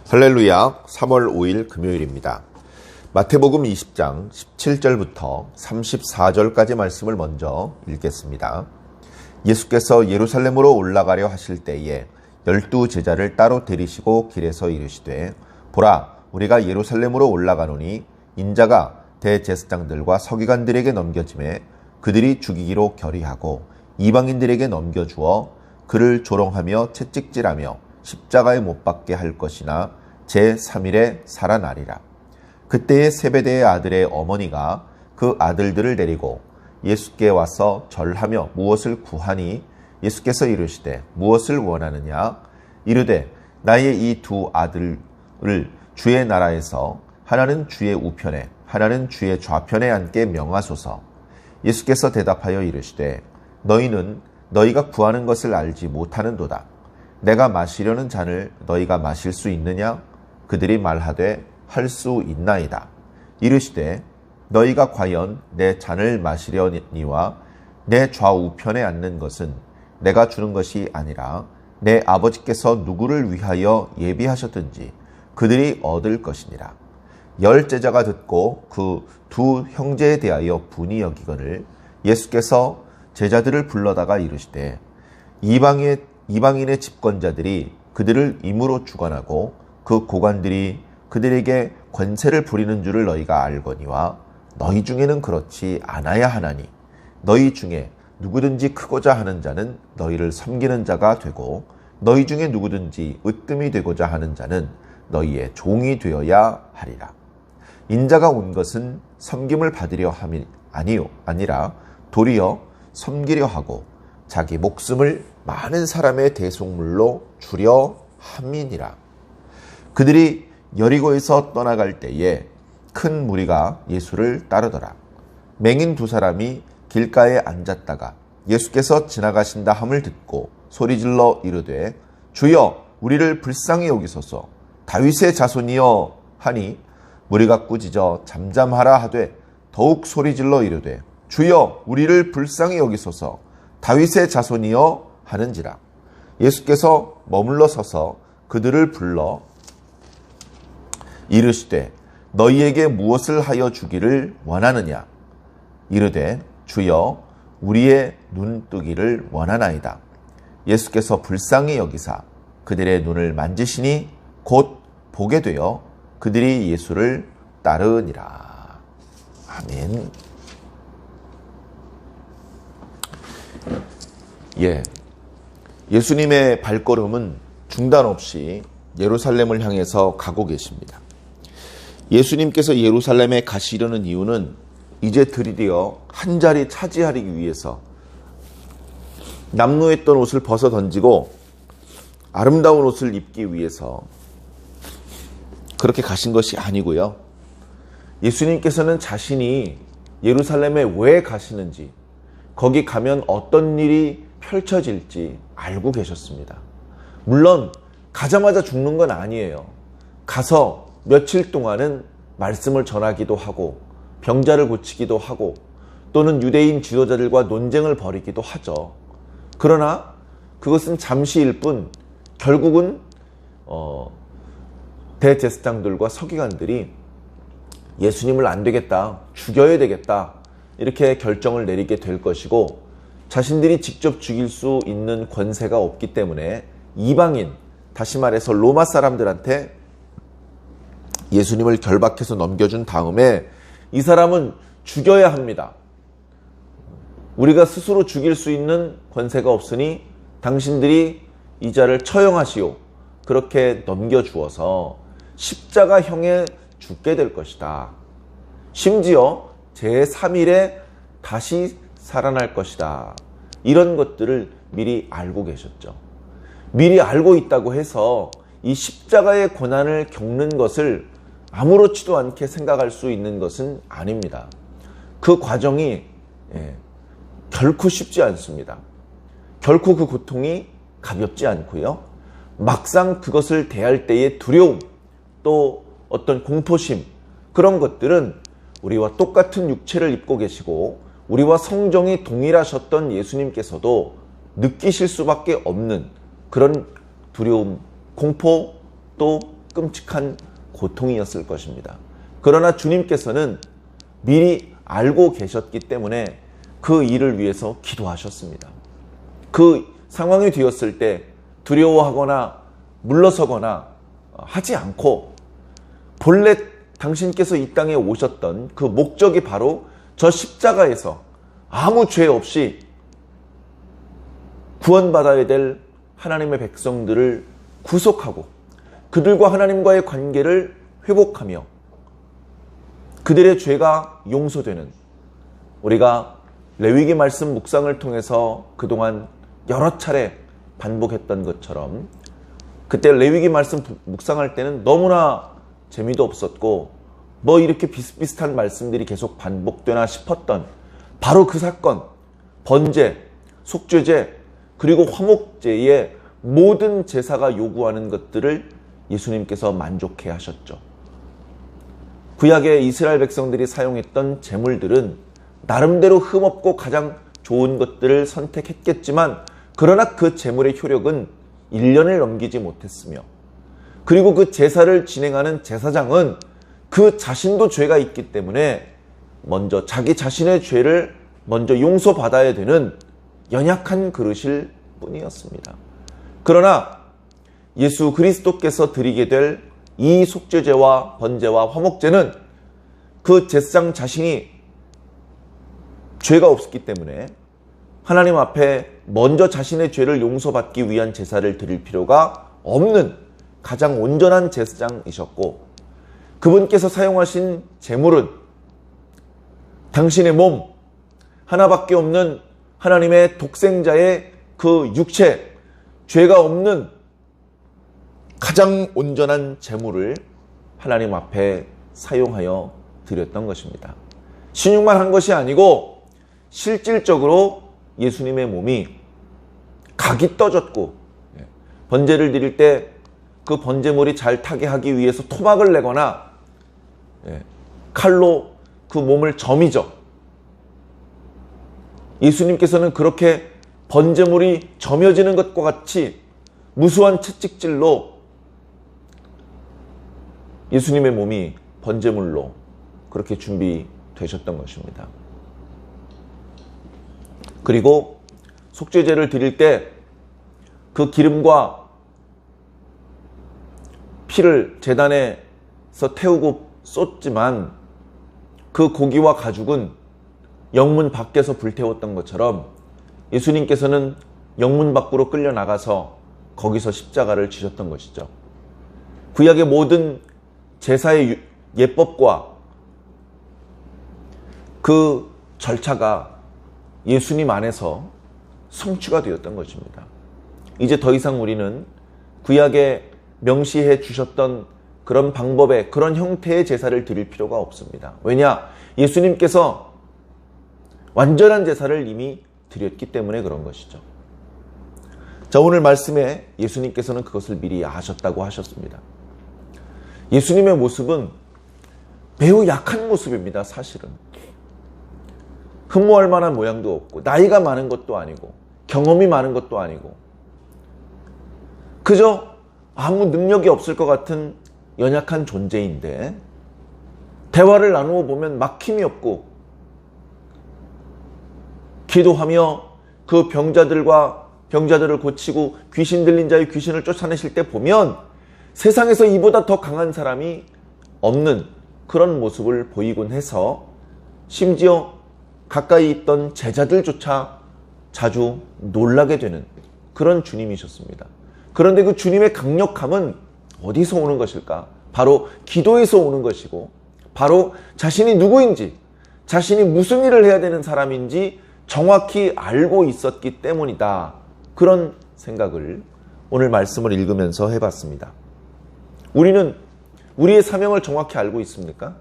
할렐루야, 3월 5일 금요일입니다. 마태복음 20장 17절부터 34절까지 말씀을 먼저 읽겠습니다. 예수께서 예루살렘으로 올라가려 하실 때에 12 제자를 따로 데리시고 길에서 이르시되, 보라, 우리가 예루살렘으로 올라가노니 인자가 대제사장들과 서기관들에게 넘겨짐에 그들이 죽이기로 결의하고 이방인들에게 넘겨주어 그를 조롱하며 채찍질하며 십자가에 못 박게 할 것이나 제3일에 살아나리라. 그때에 세베대의 아들의 어머니가 그 아들들을 데리고 예수께 와서 절하며 무엇을 구하니 예수께서 이르시되 무엇을 원하느냐? 이르되 나의 이 두 아들을 주의 나라에서 하나는 주의 우편에 하나는 주의 좌편에 앉게 명하소서. 예수께서 대답하여 이르시되 너희는 너희가 구하는 것을 알지 못하는도다. 내가 마시려는 잔을 너희가 마실 수 있느냐? 그들이 말하되 할 수 있나이다. 이르시되 너희가 과연 내 잔을 마시려니와 내 좌우편에 앉는 것은 내가 주는 것이 아니라 내 아버지께서 누구를 위하여 예비하셨든지 그들이 얻을 것이니라. 10 제자가 듣고 그 두 형제에 대하여 분이 여기거늘 예수께서 제자들을 불러다가 이르시되 이방인의 집권자들이 그들을 임으로 주관하고 그 고관들이 그들에게 권세를 부리는 줄을 너희가 알거니와 너희 중에는 그렇지 않아야 하나니 너희 중에 누구든지 크고자 하는 자는 너희를 섬기는 자가 되고 너희 중에 누구든지 으뜸이 되고자 하는 자는 너희의 종이 되어야 하리라. 인자가 온 것은 섬김을 받으려 함이 아니라 도리어 섬기려 하고 자기 목숨을 많은 사람의 대속물로 주려 함이니라. 그들이 여리고에서 떠나갈 때에 큰 무리가 예수를 따르더라. 맹인 2 사람이 길가에 앉았다가 예수께서 지나가신다 함을 듣고 소리질러 이르되 주여 우리를 불쌍히 여기소서. 다윗의 자손이여 하니 무리가 꾸짖어 잠잠하라 하되 더욱 소리질러 이르되 주여 우리를 불쌍히 여기소서. 다윗의 자손이여 하는지라. 예수께서 머물러 서서 그들을 불러 이르시되 너희에게 무엇을 하여 주기를 원하느냐? 이르되 주여 우리의 눈뜨기를 원하나이다. 예수께서 불쌍히 여기사 그들의 눈을 만지시니 곧 보게 되어 그들이 예수를 따르니라. 아멘. 예수님의 발걸음은 중단 없이 예루살렘을 향해서 가고 계십니다. 예수님께서 예루살렘에 가시려는 이유는 이제 드디어 한 자리 차지하기 위해서 남루했던 옷을 벗어 던지고 아름다운 옷을 입기 위해서 그렇게 가신 것이 아니고요. 예수님께서는 자신이 예루살렘에 왜 가시는지, 거기 가면 어떤 일이 펼쳐질지 알고 계셨습니다. 물론 가자마자 죽는 건 아니에요. 가서 며칠 동안은 말씀을 전하기도 하고 병자를 고치기도 하고 또는 유대인 지도자들과 논쟁을 벌이기도 하죠. 그러나 그것은 잠시일 뿐 결국은 대제사장들과 서기관들이 예수님을 안 되겠다, 죽여야 되겠다 이렇게 결정을 내리게 될 것이고 자신들이 직접 죽일 수 있는 권세가 없기 때문에 이방인, 다시 말해서 로마 사람들한테 예수님을 결박해서 넘겨준 다음에 이 사람은 죽여야 합니다. 우리가 스스로 죽일 수 있는 권세가 없으니 당신들이 이 자를 처형하시오. 그렇게 넘겨주어서 십자가형에 죽게 될 것이다. 심지어 제3일에 다시 살아날 것이다. 이런 것들을 미리 알고 계셨죠. 미리 알고 있다고 해서 이 십자가의 고난을 겪는 것을 아무렇지도 않게 생각할 수 있는 것은 아닙니다. 그 과정이 결코 쉽지 않습니다. 결코 그 고통이 가볍지 않고요. 막상 그것을 대할 때의 두려움, 또 어떤 공포심, 그런 것들은 우리와 똑같은 육체를 입고 계시고 우리와 성정이 동일하셨던 예수님께서도 느끼실 수밖에 없는 그런 두려움, 공포, 또 끔찍한 고통이었을 것입니다. 그러나 주님께서는 미리 알고 계셨기 때문에 그 일을 위해서 기도하셨습니다. 그 상황이 되었을 때 두려워하거나 물러서거나 하지 않고 본래 당신께서 이 땅에 오셨던 그 목적이 바로 저 십자가에서 아무 죄 없이 구원받아야 될 하나님의 백성들을 구속하고 그들과 하나님과의 관계를 회복하며 그들의 죄가 용서되는, 우리가 레위기 말씀 묵상을 통해서 그동안 여러 차례 반복했던 것처럼 그때 레위기 말씀 묵상할 때는 너무나 재미도 없었고 뭐 이렇게 비슷비슷한 말씀들이 계속 반복되나 싶었던 바로 그 사건, 번제, 속죄제, 그리고 화목제의 모든 제사가 요구하는 것들을 예수님께서 만족해 하셨죠. 구약의 이스라엘 백성들이 사용했던 제물들은 나름대로 흠없고 가장 좋은 것들을 선택했겠지만 그러나 그 제물의 효력은 1년을 넘기지 못했으며 그리고 그 제사를 진행하는 제사장은 그 자신도 죄가 있기 때문에 먼저 자기 자신의 죄를 먼저 용서받아야 되는 연약한 그릇일 뿐이었습니다. 그러나 예수 그리스도께서 드리게 될 이 속죄제와 번제와 화목제는 그 제사장 자신이 죄가 없었기 때문에 하나님 앞에 먼저 자신의 죄를 용서받기 위한 제사를 드릴 필요가 없는 가장 온전한 제사장이셨고 그분께서 사용하신 제물은 당신의 몸, 하나밖에 없는 하나님의 독생자의 그 육체, 죄가 없는 가장 온전한 제물을 하나님 앞에 사용하여 드렸던 것입니다. 신용만 한 것이 아니고 실질적으로 예수님의 몸이 각이 떠졌고 번제를 드릴 때 그 번제물이 잘 타게 하기 위해서 토막을 내거나 칼로 그 몸을 점이죠. 예수님께서는 그렇게 번제물이 점여지는 것과 같이 무수한 채찍질로 예수님의 몸이 번제물로 그렇게 준비되셨던 것입니다. 그리고 속죄제를 드릴 때 그 기름과 피를 제단에서 태우고 쏟지만 그 고기와 가죽은 영문 밖에서 불태웠던 것처럼 예수님께서는 영문 밖으로 끌려나가서 거기서 십자가를 지셨던 것이죠. 구약의 모든 제사의 예법과 그 절차가 예수님 안에서 성취가 되었던 것입니다. 이제 더 이상 우리는 구약에 명시해 주셨던 그런 방법의 그런 형태의 제사를 드릴 필요가 없습니다. 왜냐? 예수님께서 완전한 제사를 이미 드렸기 때문에 그런 것이죠. 자, 오늘 말씀에 예수님께서는 그것을 미리 아셨다고 하셨습니다. 예수님의 모습은 매우 약한 모습입니다. 사실은 흠모할 만한 모양도 없고 나이가 많은 것도 아니고 경험이 많은 것도 아니고 그저 아무 능력이 없을 것 같은 연약한 존재인데 대화를 나누어 보면 막힘이 없고 기도하며 그 병자들을 고치고 귀신 들린 자의 귀신을 쫓아내실 때 보면 세상에서 이보다 더 강한 사람이 없는 그런 모습을 보이곤 해서 심지어 가까이 있던 제자들조차 자주 놀라게 되는 그런 주님이셨습니다. 그런데 그 주님의 강력함은 어디서 오는 것일까? 바로 기도에서 오는 것이고 바로 자신이 누구인지 자신이 무슨 일을 해야 되는 사람인지 정확히 알고 있었기 때문이다. 그런 생각을 오늘 말씀을 읽으면서 해봤습니다. 우리는 우리의 사명을 정확히 알고 있습니까?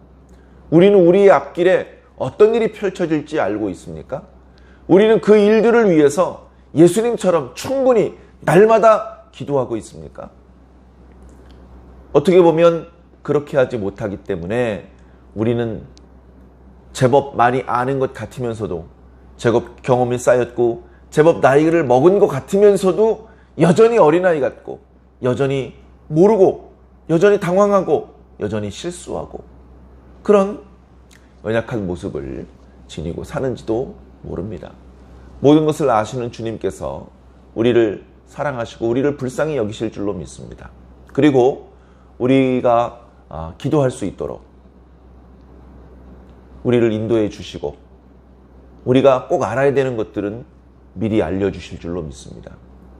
우리는 우리의 앞길에 어떤 일이 펼쳐질지 알고 있습니까? 우리는 그 일들을 위해서 예수님처럼 충분히 날마다 기도하고 있습니까? 어떻게 보면 그렇게 하지 못하기 때문에 우리는 제법 많이 아는 것 같으면서도 제법 경험이 쌓였고 제법 나이를 먹은 것 같으면서도 여전히 어린아이 같고 여전히 모르고 여전히 당황하고 여전히 실수하고 그런 연약한 모습을 지니고 사는지도 모릅니다. 모든 것을 아시는 주님께서 우리를 사랑하시고 우리를 불쌍히 여기실 줄로 믿습니다. 그리고 우리가 기도할 수 있도록 우리를 인도해 주시고 우리가 꼭 알아야 되는 것들은 미리 알려주실 줄로 믿습니다.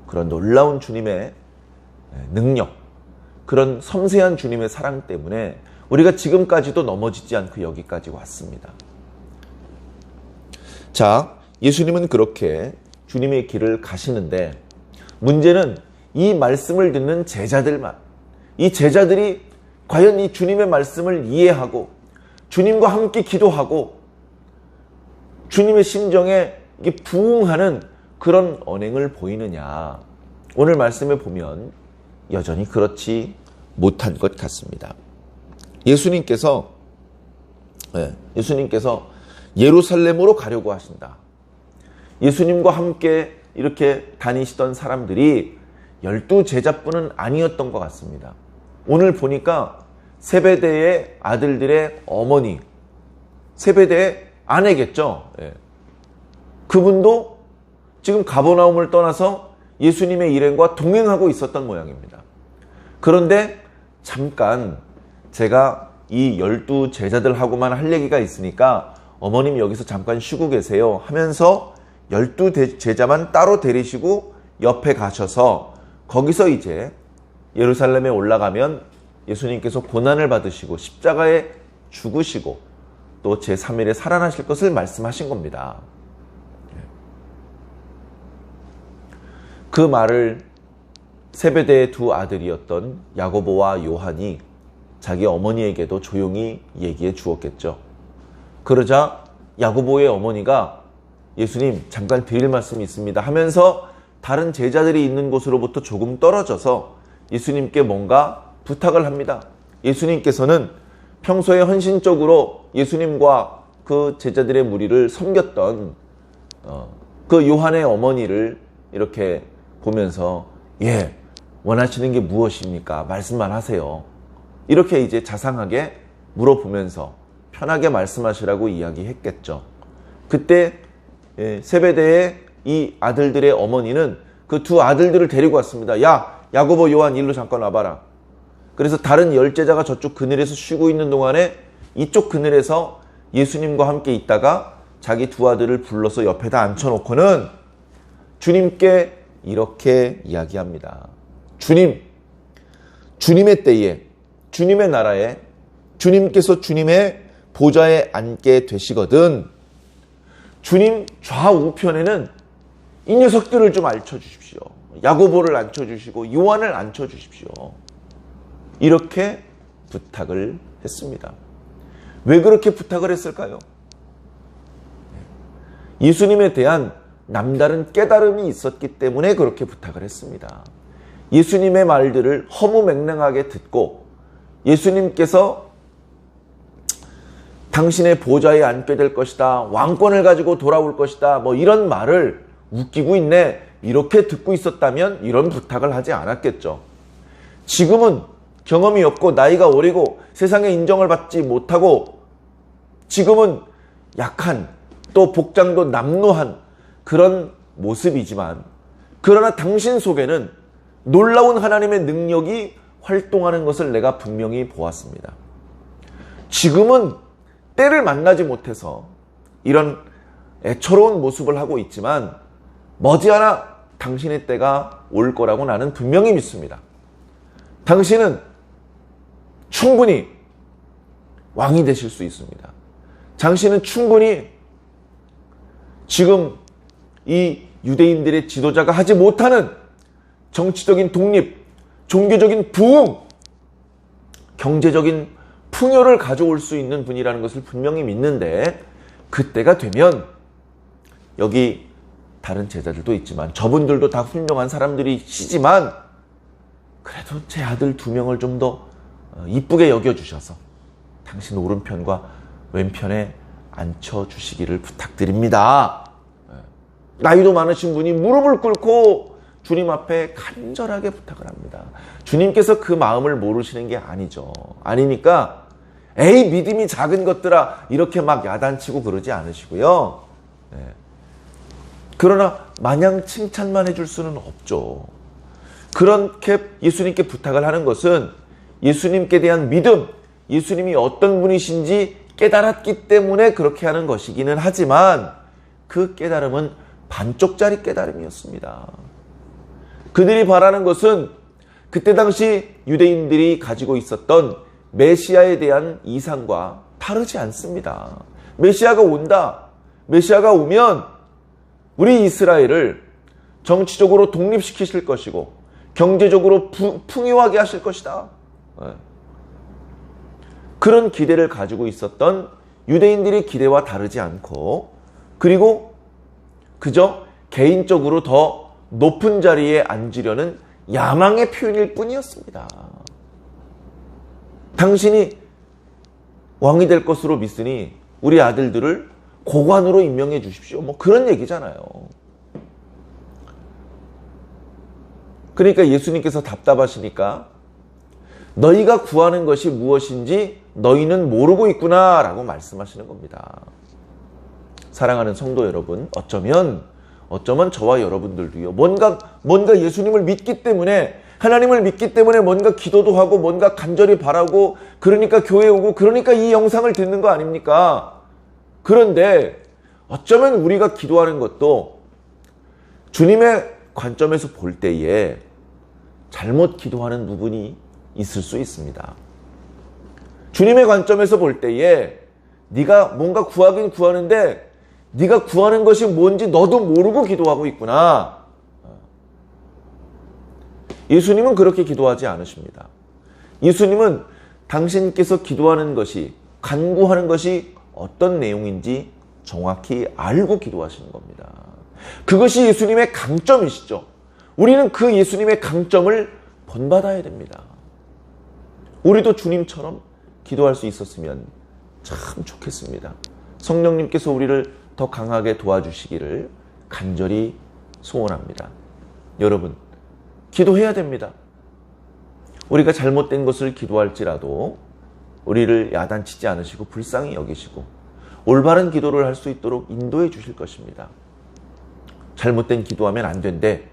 그런 놀라운 주님의 능력, 그런 섬세한 주님의 사랑 때문에 우리가 지금까지도 넘어지지 않고 여기까지 왔습니다. 자, 예수님은 그렇게 주님의 길을 가시는데 문제는 이 말씀을 듣는 제자들만, 이 제자들이 과연 이 주님의 말씀을 이해하고 주님과 함께 기도하고 주님의 심정에 부응하는 그런 언행을 보이느냐. 오늘 말씀에 보면 여전히 그렇지 못한 것 같습니다. 예수님께서 예루살렘으로 가려고 하신다. 예수님과 함께 이렇게 다니시던 사람들이 12제자뿐은 아니었던 것 같습니다. 오늘 보니까 세베대의 아들들의 어머니, 세베대의 아내겠죠. 그분도 지금 가버나움을 떠나서 예수님의 일행과 동행하고 있었던 모양입니다. 그런데 잠깐 제가 이 12제자들하고만 할 얘기가 있으니까 어머님 여기서 잠깐 쉬고 계세요 하면서 12제자만 따로 데리시고 옆에 가셔서 거기서 이제 예루살렘에 올라가면 예수님께서 고난을 받으시고 십자가에 죽으시고 또 제3일에 살아나실 것을 말씀하신 겁니다. 그 말을 세베대의 두 아들이었던 야고보와 요한이 자기 어머니에게도 조용히 얘기해 주었겠죠. 그러자 야고보의 어머니가 예수님 잠깐 드릴 말씀이 있습니다 하면서 다른 제자들이 있는 곳으로부터 조금 떨어져서 예수님께 뭔가 부탁을 합니다. 예수님께서는 평소에 헌신적으로 예수님과 그 제자들의 무리를 섬겼던 그 요한의 어머니를 이렇게 보면서 원하시는 게 무엇입니까? 말씀만 하세요. 이렇게 이제 자상하게 물어보면서 편하게 말씀하시라고 이야기했겠죠. 그때 세베대의 이 아들들의 어머니는 그 두 아들들을 데리고 왔습니다. 야, 야고보, 요한 일로 잠깐 와봐라. 그래서 다른 10제자가 저쪽 그늘에서 쉬고 있는 동안에 이쪽 그늘에서 예수님과 함께 있다가 자기 두 아들을 불러서 옆에다 앉혀놓고는 주님께 이렇게 이야기합니다. 주님의 때에, 주님의 나라에 주님께서 주님의 보좌에 앉게 되시거든 주님 좌우편에는 이 녀석들을 좀 앉혀주십시오. 야고보를 앉혀주시고 요한을 앉혀주십시오. 이렇게 부탁을 했습니다. 왜 그렇게 부탁을 했을까요? 예수님에 대한 남다른 깨달음이 있었기 때문에 그렇게 부탁을 했습니다. 예수님의 말들을 허무맹랑하게 듣고 예수님께서 당신의 보좌에 앉게 될 것이다. 왕권을 가지고 돌아올 것이다. 뭐 이런 말을 웃기고 있네. 이렇게 듣고 있었다면 이런 부탁을 하지 않았겠죠. 지금은 경험이 없고 나이가 어리고 세상의 인정을 받지 못하고 지금은 약한 또 복장도 남루한 그런 모습이지만 그러나 당신 속에는 놀라운 하나님의 능력이 활동하는 것을 내가 분명히 보았습니다. 지금은 때를 만나지 못해서 이런 애처로운 모습을 하고 있지만 머지않아 당신의 때가 올 거라고 나는 분명히 믿습니다. 당신은 충분히 왕이 되실 수 있습니다. 당신은 충분히 지금 이 유대인들의 지도자가 하지 못하는 정치적인 독립, 종교적인 부흥, 경제적인 풍요를 가져올 수 있는 분이라는 것을 분명히 믿는데 그때가 되면 여기 다른 제자들도 있지만 저분들도 다 훌륭한 사람들이시지만 그래도 제 아들 2명을 좀 더 이쁘게 여겨주셔서 당신 오른편과 왼편에 앉혀주시기를 부탁드립니다. 나이도 많으신 분이 무릎을 꿇고 주님 앞에 간절하게 부탁을 합니다. 주님께서 그 마음을 모르시는 게 아니죠. 아니니까 에이 믿음이 작은 것들아 이렇게 막 야단치고 그러지 않으시고요. 네. 그러나 마냥 칭찬만 해줄 수는 없죠. 그렇게 예수님께 부탁을 하는 것은 예수님께 대한 믿음, 예수님이 어떤 분이신지 깨달았기 때문에 그렇게 하는 것이기는 하지만 그 깨달음은 반쪽짜리 깨달음이었습니다. 그들이 바라는 것은 그때 당시 유대인들이 가지고 있었던 메시아에 대한 이상과 다르지 않습니다. 메시아가 온다. 메시아가 오면 우리 이스라엘을 정치적으로 독립시키실 것이고 경제적으로 풍요하게 하실 것이다. 그런 기대를 가지고 있었던 유대인들의 기대와 다르지 않고 그리고 그저 개인적으로 더 높은 자리에 앉으려는 야망의 표현일 뿐이었습니다. 당신이 왕이 될 것으로 믿으니 우리 아들들을 고관으로 임명해 주십시오. 뭐 그런 얘기잖아요. 그러니까 예수님께서 답답하시니까 너희가 구하는 것이 무엇인지 너희는 모르고 있구나 라고 말씀하시는 겁니다. 사랑하는 성도 여러분, 어쩌면 저와 여러분들도요. 뭔가 예수님을 믿기 때문에 하나님을 믿기 때문에 뭔가 기도도 하고 뭔가 간절히 바라고 그러니까 교회 오고 그러니까 이 영상을 듣는 거 아닙니까? 그런데 어쩌면 우리가 기도하는 것도 주님의 관점에서 볼 때에 잘못 기도하는 부분이 있을 수 있습니다. 주님의 관점에서 볼 때에 네가 뭔가 구하긴 구하는데 네가 구하는 것이 뭔지 너도 모르고 기도하고 있구나. 예수님은 그렇게 기도하지 않으십니다. 예수님은 당신께서 기도하는 것이, 간구하는 것이 어떤 내용인지 정확히 알고 기도하시는 겁니다. 그것이 예수님의 강점이시죠. 우리는 그 예수님의 강점을 본받아야 됩니다. 우리도 주님처럼 기도할 수 있었으면 참 좋겠습니다. 성령님께서 우리를 더 강하게 도와주시기를 간절히 소원합니다. 여러분, 기도해야 됩니다. 우리가 잘못된 것을 기도할지라도 우리를 야단치지 않으시고 불쌍히 여기시고 올바른 기도를 할 수 있도록 인도해 주실 것입니다. 잘못된 기도하면 안 된대.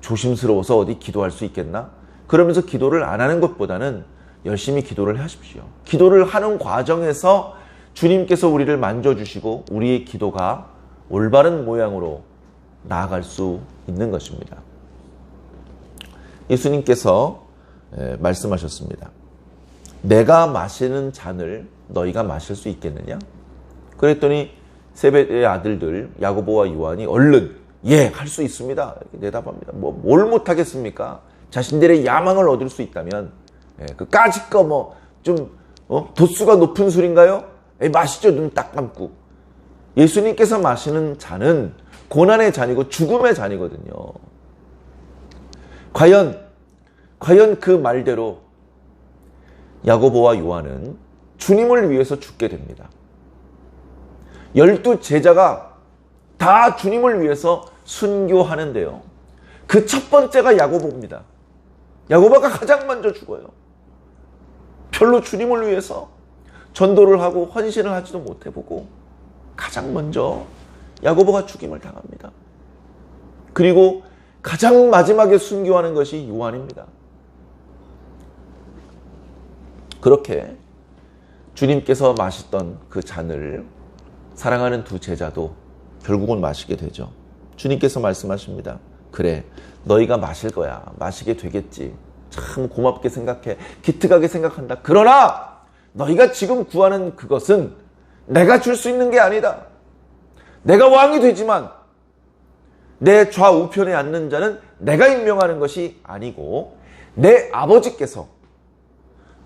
조심스러워서 어디 기도할 수 있겠나? 그러면서 기도를 안 하는 것보다는 열심히 기도를 하십시오. 기도를 하는 과정에서 주님께서 우리를 만져주시고 우리의 기도가 올바른 모양으로 나아갈 수 있는 것입니다. 예수님께서 말씀하셨습니다. 내가 마시는 잔을 너희가 마실 수 있겠느냐? 그랬더니 세베대의 아들들 야고보와 요한이 얼른 예, 할 수 있습니다. 이렇게 대답합니다. 뭘 못하겠습니까? 자신들의 야망을 얻을 수 있다면 그 까짓 거 좀 도수가 높은 술인가요? 마시죠. 눈 딱 감고. 예수님께서 마시는 잔은 고난의 잔이고 죽음의 잔이거든요. 과연 그 말대로 야고보와 요한은 주님을 위해서 죽게 됩니다. 12 제자가 다 주님을 위해서 순교하는데요. 그 첫 번째가 야고보입니다. 야고보가 가장 먼저 죽어요. 별로 주님을 위해서 전도를 하고 헌신을 하지도 못해보고 가장 먼저 야고보가 죽임을 당합니다. 그리고 가장 마지막에 순교하는 것이 요한입니다. 그렇게 주님께서 마셨던 그 잔을 사랑하는 두 제자도 결국은 마시게 되죠. 주님께서 말씀하십니다. 그래, 너희가 마실 거야. 마시게 되겠지. 참 고맙게 생각해. 기특하게 생각한다. 그러나 너희가 지금 구하는 그것은 내가 줄 수 있는 게 아니다. 내가 왕이 되지만 내 좌우편에 앉는 자는 내가 임명하는 것이 아니고 내 아버지께서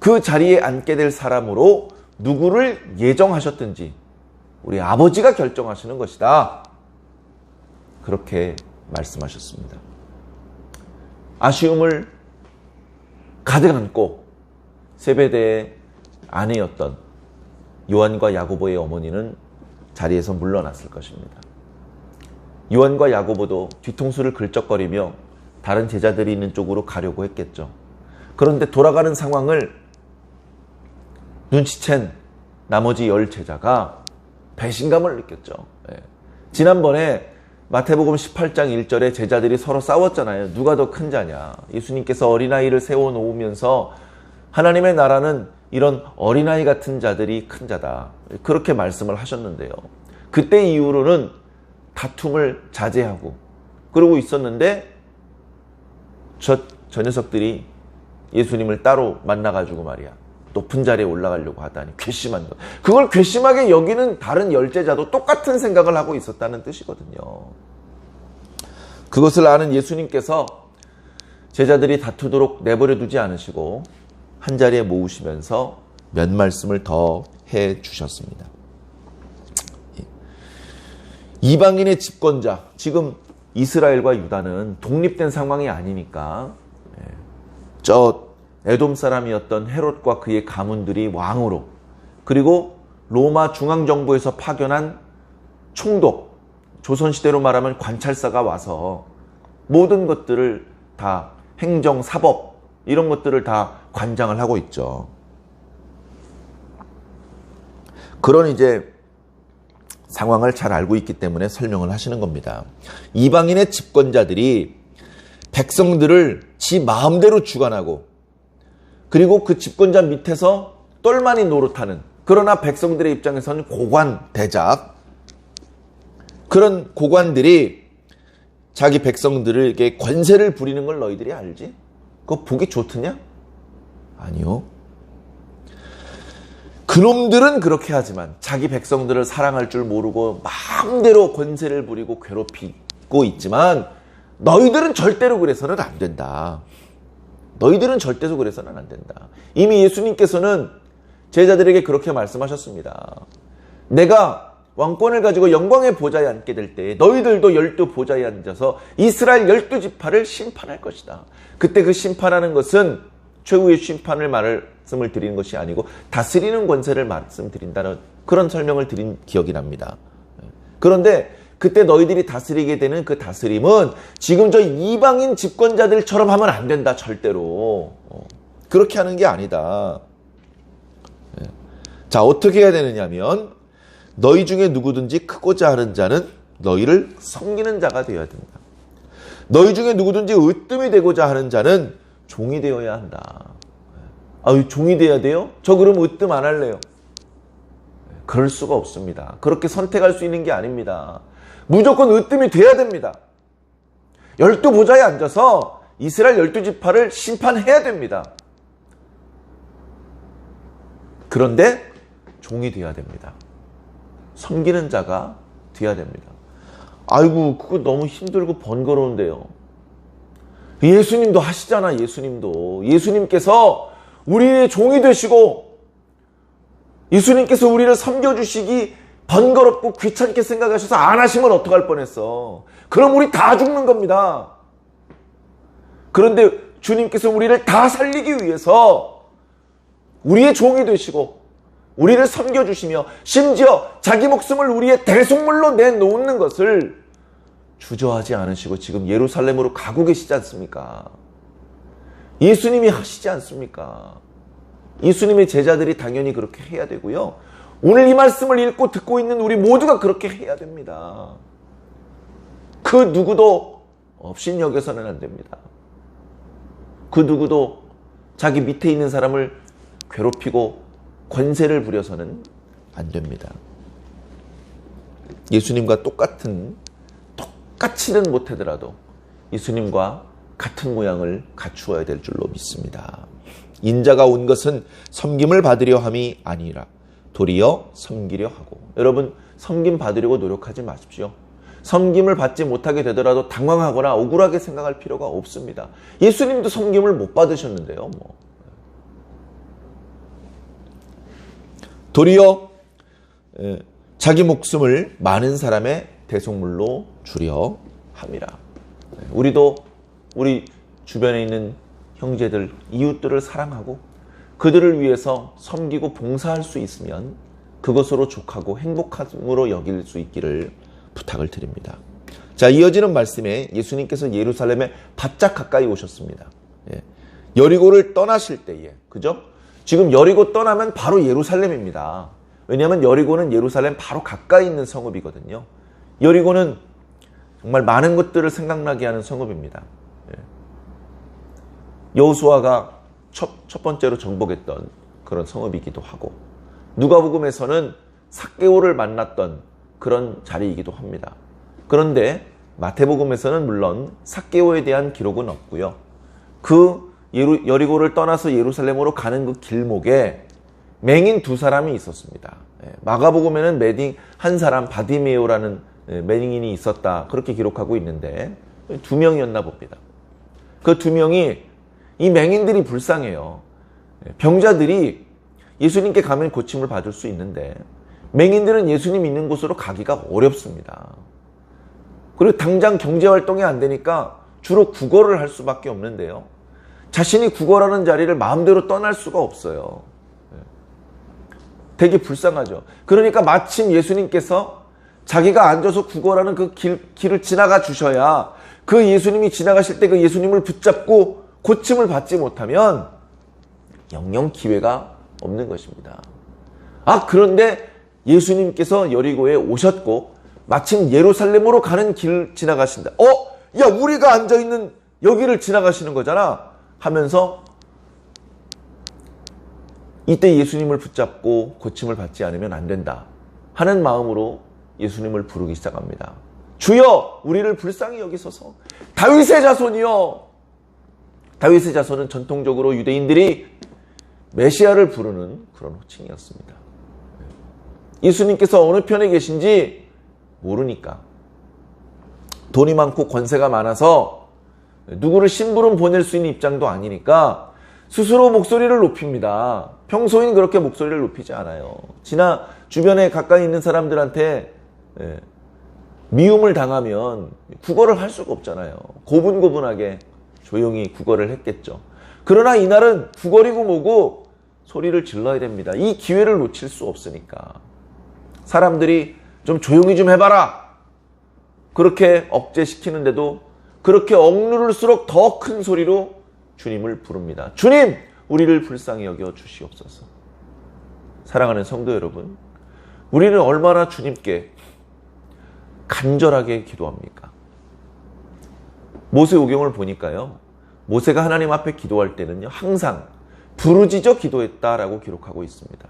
그 자리에 앉게 될 사람으로 누구를 예정하셨든지 우리 아버지가 결정하시는 것이다. 그렇게 말씀하셨습니다. 아쉬움을 가득 안고 세베대의 아내였던 요한과 야고보의 어머니는 자리에서 물러났을 것입니다. 요한과 야고보도 뒤통수를 긁적거리며 다른 제자들이 있는 쪽으로 가려고 했겠죠. 그런데 돌아가는 상황을 눈치챈 나머지 10제자가 배신감을 느꼈죠. 지난번에 마태복음 18장 1절에 제자들이 서로 싸웠잖아요. 누가 더 큰 자냐. 예수님께서 어린아이를 세워놓으면서 하나님의 나라는 이런 어린아이 같은 자들이 큰 자다. 그렇게 말씀을 하셨는데요. 그때 이후로는 다툼을 자제하고 그러고 있었는데 저 녀석들이 예수님을 따로 만나가지고 말이야. 높은 자리에 올라가려고 하다니 괘씸한 것. 그걸 괘씸하게 여기는 다른 열제자도 똑같은 생각을 하고 있었다는 뜻이거든요. 그것을 아는 예수님께서 제자들이 다투도록 내버려 두지 않으시고 한 자리에 모으시면서 몇 말씀을 더 해 주셨습니다. 이방인의 집권자, 지금 이스라엘과 유다는 독립된 상황이 아니니까 저 에돔 사람이었던 헤롯과 그의 가문들이 왕으로, 그리고 로마 중앙정부에서 파견한 총독, 조선시대로 말하면 관찰사가 와서 모든 것들을 다 행정, 사법 이런 것들을 다 관장을 하고 있죠. 그런 이제 상황을 잘 알고 있기 때문에 설명을 하시는 겁니다. 이방인의 집권자들이 백성들을 지 마음대로 주관하고, 그리고 그 집권자 밑에서 똘마니 노릇하는, 그러나 백성들의 입장에서는 고관, 대작, 그런 고관들이 자기 백성들에게 권세를 부리는 걸 너희들이 알지? 그거 보기 좋더냐? 아니요. 그놈들은 그렇게 하지만 자기 백성들을 사랑할 줄 모르고 마음대로 권세를 부리고 괴롭히고 있지만 너희들은 절대로 그래서는 안 된다. 너희들은 절대로 그래서는 안 된다. 이미 예수님께서는 제자들에게 그렇게 말씀하셨습니다. 내가 왕권을 가지고 영광의 보좌에 앉게 될 때 너희들도 12 보좌에 앉아서 이스라엘 12지파를 심판할 것이다. 그때 그 심판하는 것은 최후의 심판을 말씀을 드리는 것이 아니고 다스리는 권세를 말씀드린다는 그런 설명을 드린 기억이 납니다. 그런데 그때 너희들이 다스리게 되는 그 다스림은 지금 저 이방인 집권자들처럼 하면 안 된다. 절대로. 그렇게 하는 게 아니다. 자, 어떻게 해야 되느냐면 너희 중에 누구든지 크고자 하는 자는 너희를 섬기는 자가 되어야 된다. 너희 중에 누구든지 으뜸이 되고자 하는 자는 종이 되어야 한다. 종이 돼야 돼요? 저 그럼 으뜸 안 할래요. 그럴 수가 없습니다. 그렇게 선택할 수 있는 게 아닙니다. 무조건 으뜸이 돼야 됩니다. 12보좌에 앉아서 이스라엘 12지파를 심판해야 됩니다. 그런데 종이 돼야 됩니다. 섬기는 자가 돼야 됩니다. 아이고, 그거 너무 힘들고 번거로운데요. 예수님도 하시잖아. 예수님께서 우리의 종이 되시고 예수님께서 우리를 섬겨주시기 번거롭고 귀찮게 생각하셔서 안 하시면 어떡할 뻔했어. 그럼 우리 다 죽는 겁니다. 그런데 주님께서 우리를 다 살리기 위해서 우리의 종이 되시고 우리를 섬겨주시며 심지어 자기 목숨을 우리의 대속물로 내놓는 것을 주저하지 않으시고 지금 예루살렘으로 가고 계시지 않습니까? 예수님이 하시지 않습니까? 예수님의 제자들이 당연히 그렇게 해야 되고요. 오늘 이 말씀을 읽고 듣고 있는 우리 모두가 그렇게 해야 됩니다. 그 누구도 없인 여겨서는 안 됩니다. 그 누구도 자기 밑에 있는 사람을 괴롭히고 권세를 부려서는 안 됩니다. 예수님과 똑같이는 못하더라도 예수님과 같은 모양을 갖추어야 될 줄로 믿습니다. 인자가 온 것은 섬김을 받으려 함이 아니라 도리어 섬기려 하고. 여러분, 섬김 받으려고 노력하지 마십시오. 섬김을 받지 못하게 되더라도 당황하거나 억울하게 생각할 필요가 없습니다. 예수님도 섬김을 못 받으셨는데요. 도리어 자기 목숨을 많은 사람의 대속물로 주려 함이라. 우리도 우리 주변에 있는 형제들, 이웃들을 사랑하고 그들을 위해서 섬기고 봉사할 수 있으면 그것으로 족하고 행복함으로 여길 수 있기를 부탁을 드립니다. 자, 이어지는 말씀에 예수님께서 예루살렘에 바짝 가까이 오셨습니다. 예. 여리고를 떠나실 때에, 그죠? 지금 여리고 떠나면 바로 예루살렘입니다. 왜냐하면 여리고는 예루살렘 바로 가까이 있는 성읍이거든요. 여리고는 정말 많은 것들을 생각나게 하는 성읍입니다. 예. 여호수아가 첫 번째로 정복했던 그런 성읍이기도 하고, 누가복음에서는 삭개오를 만났던 그런 자리이기도 합니다. 그런데 마태복음에서는 물론 삭개오에 대한 기록은 없고요. 그 여리고를 떠나서 예루살렘으로 가는 그 길목에 맹인 두 사람이 있었습니다. 마가복음에는 한 사람 바디메오라는 맹인이 있었다, 그렇게 기록하고 있는데 두 명이었나 봅니다. 그 두 명이, 이 맹인들이 불쌍해요. 병자들이 예수님께 가면 고침을 받을 수 있는데 맹인들은 예수님 있는 곳으로 가기가 어렵습니다. 그리고 당장 경제활동이 안 되니까 주로 구걸을 할 수밖에 없는데요. 자신이 구걸하는 자리를 마음대로 떠날 수가 없어요. 되게 불쌍하죠. 그러니까 마침 예수님께서 자기가 앉아서 구걸하는 그 길을 지나가 주셔야 그 예수님이 지나가실 때 그 예수님을 붙잡고 고침을 받지 못하면 영영 기회가 없는 것입니다. 그런데 예수님께서 여리고에 오셨고 마침 예루살렘으로 가는 길 지나가신다. 야, 우리가 앉아있는 여기를 지나가시는 거잖아 하면서 이때 예수님을 붙잡고 고침을 받지 않으면 안 된다 하는 마음으로 예수님을 부르기 시작합니다. 주여, 우리를 불쌍히 여기소서. 다윗의 자손이여. 다윗의 자손은 전통적으로 유대인들이 메시아를 부르는 그런 호칭이었습니다. 예수님께서 어느 편에 계신지 모르니까, 돈이 많고 권세가 많아서 누구를 심부름 보낼 수 있는 입장도 아니니까 스스로 목소리를 높입니다. 평소에는 그렇게 목소리를 높이지 않아요. 주변에 가까이 있는 사람들한테 미움을 당하면 구걸을 할 수가 없잖아요. 고분고분하게 조용히 구걸을 했겠죠. 그러나 이날은 구걸이고 뭐고 소리를 질러야 됩니다. 이 기회를 놓칠 수 없으니까. 사람들이 좀 조용히 좀 해봐라, 그렇게 억제시키는데도 그렇게 억누를수록 더 큰 소리로 주님을 부릅니다. 주님, 우리를 불쌍히 여겨 주시옵소서. 사랑하는 성도 여러분, 우리는 얼마나 주님께 간절하게 기도합니까? 모세오경을 보니까요, 모세가 하나님 앞에 기도할 때는요, 항상 부르짖어 기도했다라고 기록하고 있습니다.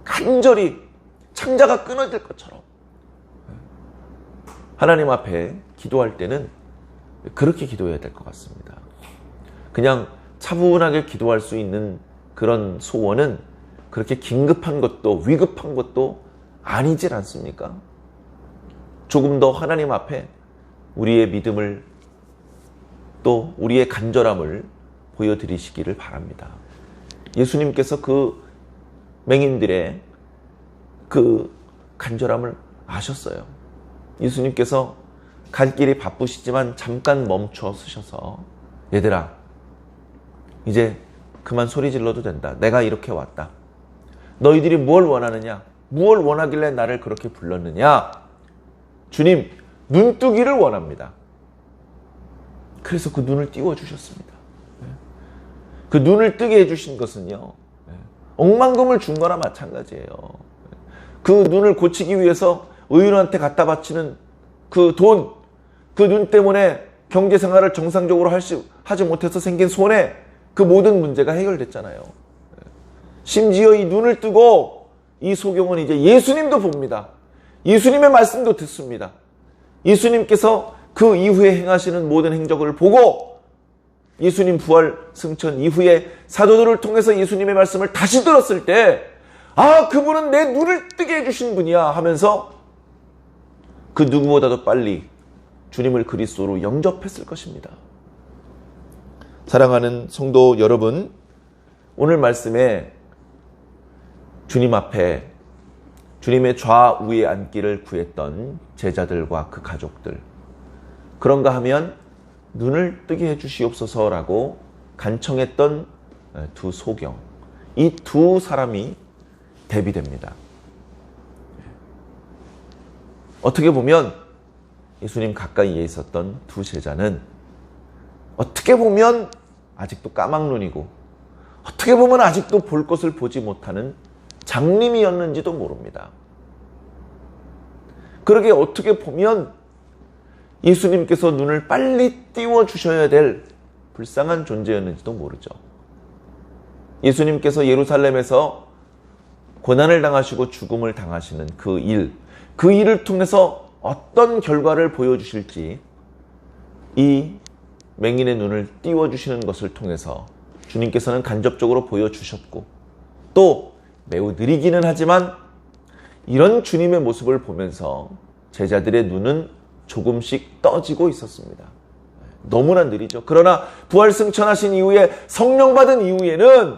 간절히 창자가 끊어질 것처럼 하나님 앞에 기도할 때는 그렇게 기도해야 될 것 같습니다. 그냥 차분하게 기도할 수 있는 그런 소원은 그렇게 긴급한 것도 위급한 것도 아니질 않습니까? 조금 더 하나님 앞에 우리의 믿음을, 또 우리의 간절함을 보여드리시기를 바랍니다. 예수님께서 그 맹인들의 그 간절함을 아셨어요. 예수님께서 갈 길이 바쁘시지만 잠깐 멈춰 서셔서, 얘들아, 이제 그만 소리 질러도 된다. 내가 이렇게 왔다. 너희들이 뭘 원하느냐? 무엇을 원하길래 나를 그렇게 불렀느냐? 주님, 눈뜨기를 원합니다. 그래서 그 눈을 띄워주셨습니다. 그 눈을 뜨게 해주신 것은요, 억만금을 준 거나 마찬가지예요. 그 눈을 고치기 위해서 의인한테 갖다 바치는 그 돈, 그 눈 때문에 경제생활을 정상적으로 하지 못해서 생긴 손해, 그 모든 문제가 해결됐잖아요. 심지어 이 눈을 뜨고 이 소경은 이제 예수님도 봅니다. 예수님의 말씀도 듣습니다. 예수님께서 그 이후에 행하시는 모든 행적을 보고 예수님 부활 승천 이후에 사도들을 통해서 예수님의 말씀을 다시 들었을 때, 그분은 내 눈을 뜨게 해주신 분이야 하면서 그 누구보다도 빨리 주님을 그리스도로 영접했을 것입니다. 사랑하는 성도 여러분, 오늘 말씀에 주님 앞에 주님의 좌우에 앉기를 구했던 제자들과 그 가족들, 그런가 하면 눈을 뜨게 해주시옵소서라고 간청했던 두 소경, 이 두 사람이 대비됩니다. 어떻게 보면 예수님 가까이에 있었던 두 제자는 어떻게 보면 아직도 까막눈이고 어떻게 보면 아직도 볼 것을 보지 못하는 장님이었는지도 모릅니다. 그러게 어떻게 보면 예수님께서 눈을 빨리 띄워주셔야 될 불쌍한 존재였는지도 모르죠. 예수님께서 예루살렘에서 고난을 당하시고 죽음을 당하시는 그 일을 통해서 어떤 결과를 보여주실지 이 맹인의 눈을 띄워주시는 것을 통해서 주님께서는 간접적으로 보여주셨고 또 매우 느리기는 하지만 이런 주님의 모습을 보면서 제자들의 눈은 조금씩 떠지고 있었습니다. 너무나 느리죠. 그러나 부활 승천하신 이후에 성령 받은 이후에는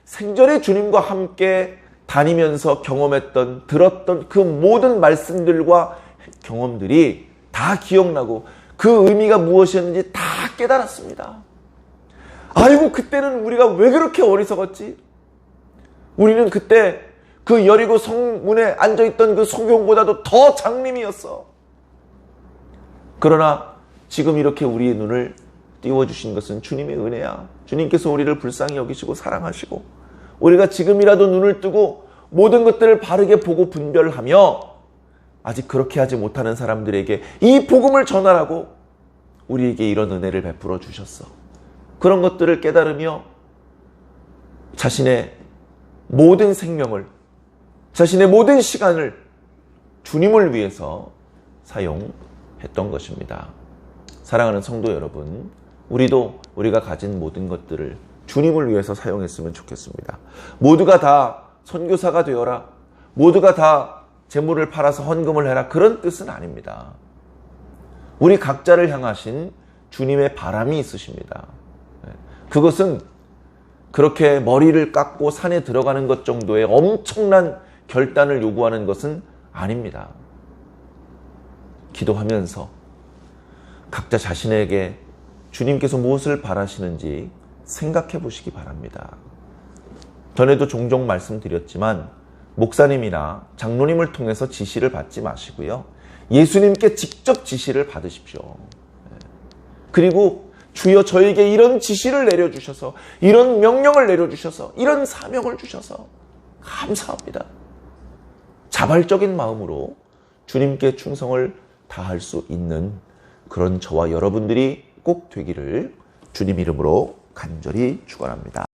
생전에 주님과 함께 다니면서 경험했던 들었던 그 모든 말씀들과 경험들이 다 기억나고 그 의미가 무엇이었는지 다 깨달았습니다. 아이고 그때는 우리가 왜 그렇게 어리석었지? 우리는 그때 그 여리고 성문에 앉아있던 그 소경보다도 더 장님이었어. 그러나 지금 이렇게 우리의 눈을 띄워주신 것은 주님의 은혜야. 주님께서 우리를 불쌍히 여기시고 사랑하시고 우리가 지금이라도 눈을 뜨고 모든 것들을 바르게 보고 분별하며 아직 그렇게 하지 못하는 사람들에게 이 복음을 전하라고 우리에게 이런 은혜를 베풀어 주셨어. 그런 것들을 깨달으며 자신의 모든 생명을, 자신의 모든 시간을 주님을 위해서 사용했던 것입니다. 사랑하는 성도 여러분, 우리도 우리가 가진 모든 것들을 주님을 위해서 사용했으면 좋겠습니다. 모두가 다 선교사가 되어라, 모두가 다 재물을 팔아서 헌금을 해라, 그런 뜻은 아닙니다. 우리 각자를 향하신 주님의 바람이 있으십니다. 그것은 그렇게 머리를 깎고 산에 들어가는 것 정도의 엄청난 결단을 요구하는 것은 아닙니다. 기도하면서 각자 자신에게 주님께서 무엇을 바라시는지 생각해 보시기 바랍니다. 전에도 종종 말씀드렸지만 목사님이나 장로님을 통해서 지시를 받지 마시고요. 예수님께 직접 지시를 받으십시오. 그리고 주여 저에게 이런 지시를 내려주셔서 이런 명령을 내려주셔서 이런 사명을 주셔서 감사합니다. 자발적인 마음으로 주님께 충성을 다할 수 있는 그런 저와 여러분들이 꼭 되기를 주님 이름으로 간절히 축원합니다.